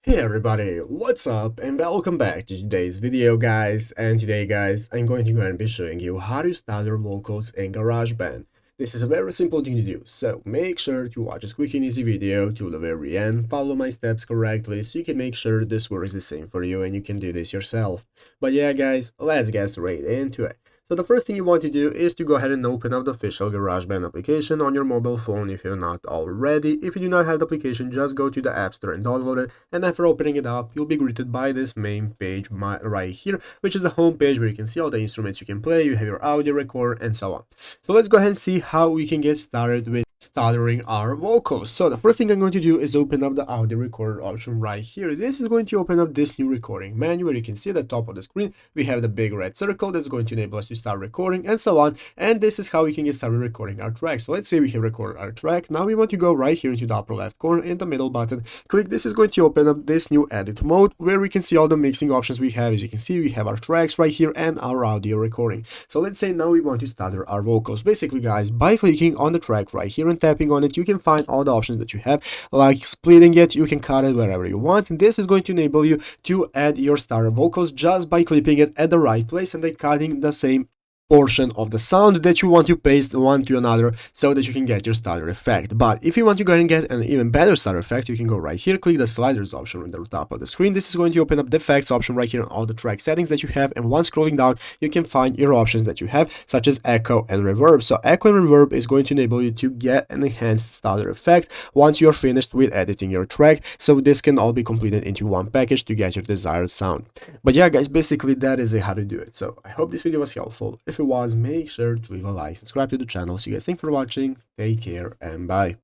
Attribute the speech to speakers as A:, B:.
A: Hey everybody, what's up and welcome back to today's video guys. And today guys, I'm going to go and be showing you how to stutter vocals in GarageBand. This is a very simple thing to do, so make sure to watch this quick and easy video till the very end, follow my steps correctly so you can make sure this works the same for you and you can do this yourself. But yeah guys, let's get straight into it. So the first thing you want to do is to go ahead and open up the official GarageBand application on your mobile phone if you're not already. If you do not have the application, just go to the App Store and download it. And after opening it up, you'll be greeted by this main page right here, which is the home page where you can see all the instruments you can play, you have your audio recorder, and so on. So let's go ahead and see how we can get started with stuttering our vocals. So the first thing I'm going to do is open up the audio recorder option right here. This is going to open up this new recording menu where you can see at the top of the screen we have the big red circle that's going to enable us to start recording and so on. And this is how we can get started recording our track. So let's say we have recorded our track. Now we want to go right here into the upper left corner in the middle button. Click this is going to open up this new edit mode where we can see all the mixing options we have. As you can see, we have our tracks right here and our audio recording. So let's say now we want to stutter our vocals. Basically guys, by clicking on the track right here and tapping on it, you can find all the options that you have, like splitting it. You can cut it wherever you want. And this is going to enable you to add your stutter vocals just by clipping it at the right place and then cutting the same portion of the sound that you want to paste one to another so that you can get your stutter effect. But if you want to go ahead and get an even better stutter effect, you can go right here, click the sliders option on the top of the screen. This is going to open up the effects option right here on all the track settings that you have, and once scrolling down you can find your options that you have, such as echo and reverb. So echo and reverb is going to enable you to get an enhanced stutter effect once you're finished with editing your track, so this can all be completed into one package to get your desired sound. But yeah guys, basically that is how to do it. So I hope this video was helpful. If it was, make sure to leave a like, subscribe to the channel. So you guys, thanks for watching, take care, and bye.